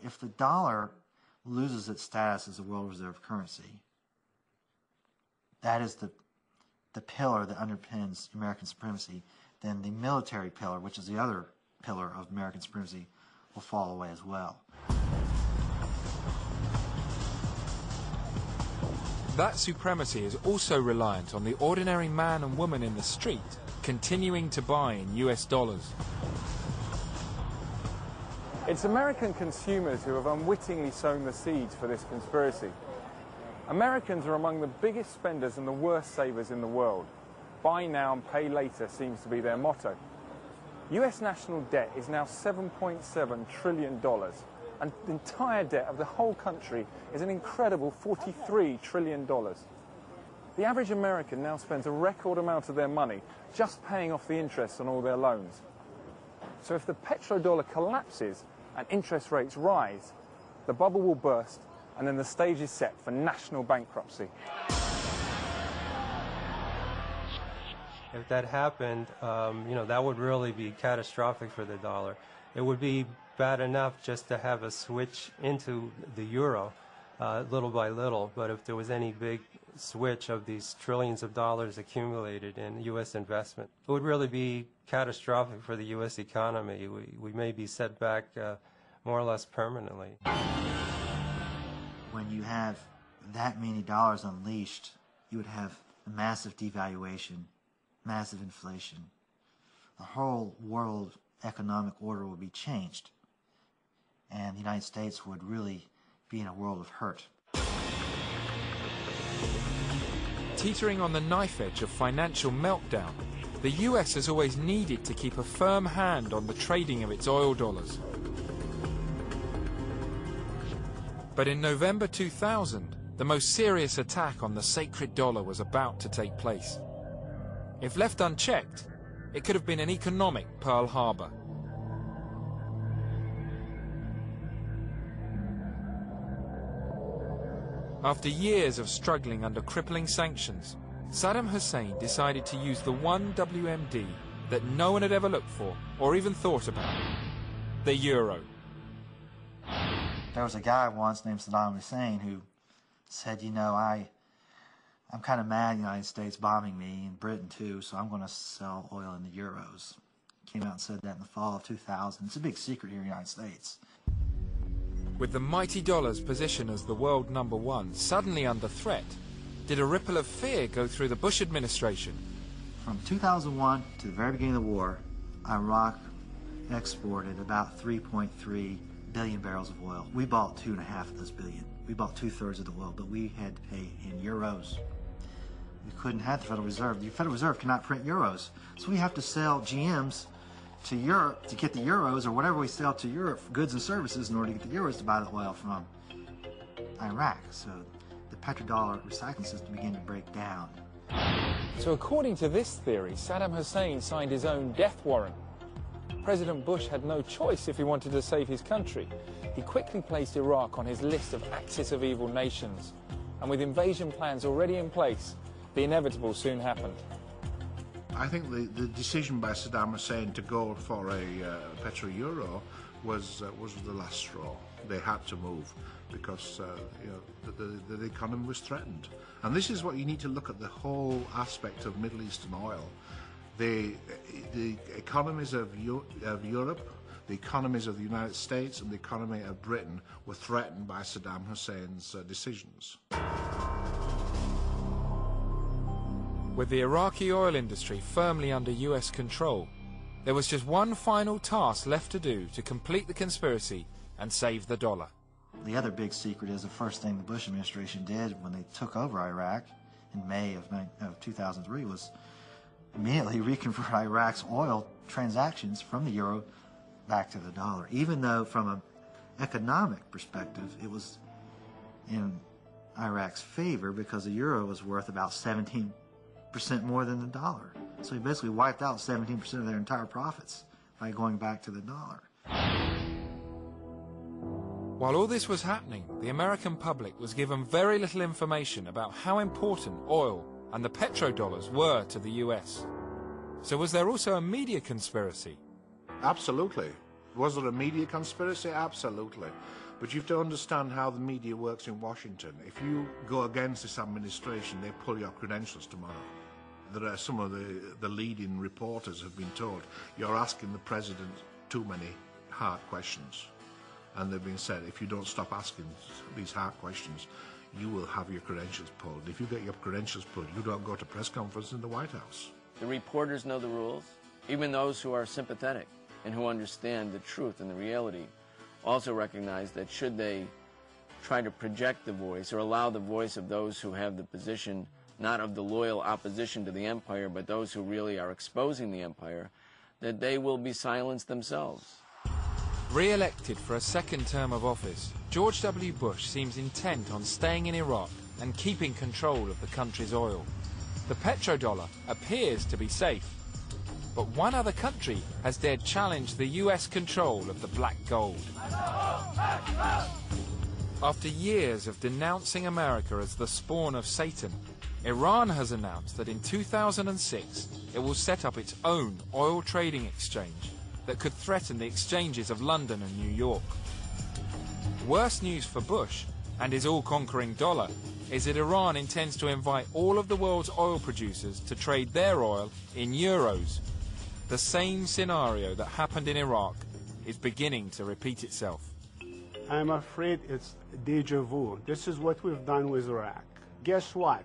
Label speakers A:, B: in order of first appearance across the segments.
A: If the dollar loses its status as a world reserve currency, that is the pillar that underpins American supremacy, then the military pillar, which is the other pillar of American supremacy, will fall away as well.
B: That supremacy is also reliant on the ordinary man and woman in the street continuing to buy in US dollars.
C: It's American consumers who have unwittingly sown the seeds for this conspiracy. Americans are among the biggest spenders and the worst savers in the world. Buy now and pay later seems to be their motto. US national debt is now $7.7 trillion, and the entire debt of the whole country is an incredible $43 trillion. The average American now spends a record amount of their money just paying off the interest on all their loans. So if the petrodollar collapses and interest rates rise, the bubble will burst, and then the stage is set for national bankruptcy.
D: If that happened, that would really be catastrophic for the dollar. It would be bad enough just to have a switch into the euro little by little, but if there was any big switch of these trillions of dollars accumulated in U.S. investment, it would really be catastrophic for the U.S. economy. We may be set back more or less permanently.
A: When you have that many dollars unleashed, you would have a massive devaluation, massive inflation. The whole world economic order would be changed, and the United States would really be in a world of hurt.
B: Teetering on the knife edge of financial meltdown, the US has always needed to keep a firm hand on the trading of its oil dollars. But in November 2000, the most serious attack on the sacred dollar was about to take place. If left unchecked, it could have been an economic Pearl Harbor. After years of struggling under crippling sanctions, Saddam Hussein decided to use the one WMD that no one had ever looked for or even thought about: the euro.
A: There was a guy once named Saddam Hussein who said, I'm kind of mad the United States bombing me, and Britain too, so I'm going to sell oil in the euros. Came out and said that in the fall of 2000. It's a big secret here in the United States.
B: With the mighty dollar's position as the world #1 suddenly under threat, did a ripple of fear go through the Bush administration?
A: From 2001 to the very beginning of the war, Iraq exported about 3.3 billion barrels of oil. We bought 2.5 of those billion. We bought 2/3 of the oil, but we had to pay in euros. We couldn't have the Federal Reserve. The Federal Reserve cannot print euros, so we have to sell GMs to Europe to get the euros, or whatever we sell to Europe for goods and services in order to get the euros to buy the oil from Iraq. So the petrodollar recycling system began to break down.
C: So according to this theory, Saddam Hussein signed his own death warrant. President Bush had no choice if he wanted to save his country. He quickly placed Iraq on his list of axis of evil nations. And with invasion plans already in place, the inevitable soon happened.
E: I think the decision by Saddam Hussein to go for a petro-euro was the last straw. They had to move because the economy was threatened. And this is what you need to look at, the whole aspect of Middle Eastern oil. The economies of Europe, the economies of the United States, and the economy of Britain were threatened by Saddam Hussein's decisions.
B: With the Iraqi oil industry firmly under US control, there was just one final task left to do to complete the conspiracy and save the dollar.
A: The other big secret is the first thing the Bush administration did when they took over Iraq in May of 2003 was immediately reconvert Iraq's oil transactions from the euro back to the dollar, even though from an economic perspective it was in Iraq's favor because the euro was worth about 17% more than the dollar. So he basically wiped out 17% of their entire profits by going back to the dollar.
B: While all this was happening, the American public was given very little information about how important oil and the petrodollars were to the US. So was there also a media conspiracy?
E: Absolutely. Was there a media conspiracy? Absolutely. But you have to understand how the media works in Washington. If you go against this administration, they pull your credentials tomorrow. There are some of the leading reporters have been told, you're asking the president too many hard questions. And they've been said, if you don't stop asking these hard questions, you will have your credentials pulled. If you get your credentials pulled, you don't go to press conference in the White House.
F: The reporters know the rules, even those who are sympathetic and who understand the truth and the reality also recognize that should they try to project the voice or allow the voice of those who have the position not of the loyal opposition to the empire, but those who really are exposing the empire, that they will be silenced themselves.
B: Re-elected for a second term of office, George W. Bush seems intent on staying in Iraq and keeping control of the country's oil. The petrodollar appears to be safe, but one other country has dared challenge the US control of the black gold. After years of denouncing America as the spawn of Satan, Iran has announced that in 2006 it will set up its own oil trading exchange that could threaten the exchanges of London and New York. Worse news for Bush and his all-conquering dollar is that Iran intends to invite all of the world's oil producers to trade their oil in euros. The same scenario that happened in Iraq is beginning to repeat itself.
G: I'm afraid it's deja vu. This is what we've done with Iraq. Guess what?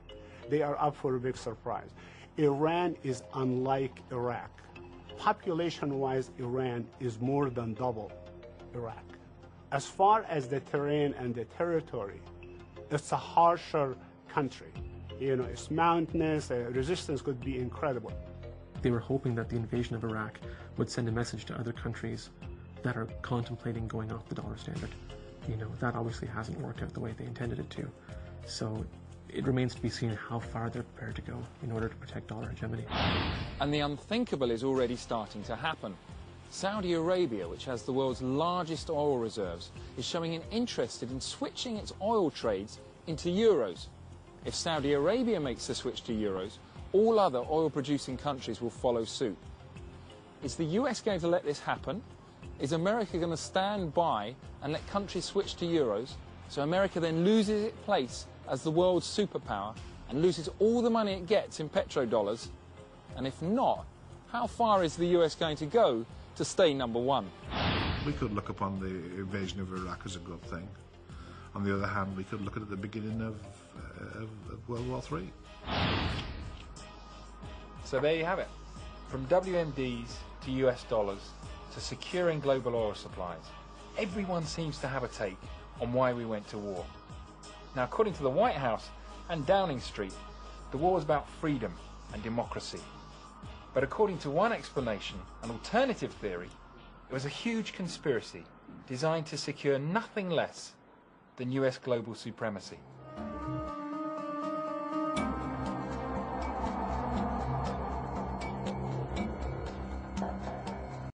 G: They are up for a big surprise. Iran is unlike Iraq. Population-wise, Iran is more than double Iraq. As far as the terrain and the territory, it's a harsher country. You know, it's mountainous, resistance could be incredible.
H: They were hoping that the invasion of Iraq would send a message to other countries that are contemplating going off the dollar standard. You know, that obviously hasn't worked out the way they intended it to. So it remains to be seen how far they're prepared to go in order to protect dollar hegemony.
B: And the unthinkable is already starting to happen. Saudi Arabia, which has the world's largest oil reserves, is showing an interest in switching its oil trades into euros. If Saudi Arabia makes the switch to euros, all other oil-producing countries will follow suit. Is the US going to let this happen? Is America going to stand by and let countries switch to euros, so America then loses its place as the world's superpower and loses all the money it gets in petrodollars? And if not, how far is the US going to go to stay number one?
E: We could look upon the invasion of Iraq as a good thing. On the other hand, we could look at the beginning of World War III.
B: So there you have it. From WMDs to US dollars to securing global oil supplies, everyone seems to have a take on why we went to war. Now, according to the White House and Downing Street, the war was about freedom and democracy. But according to one explanation, an alternative theory, it was a huge conspiracy designed to secure nothing less than US global supremacy.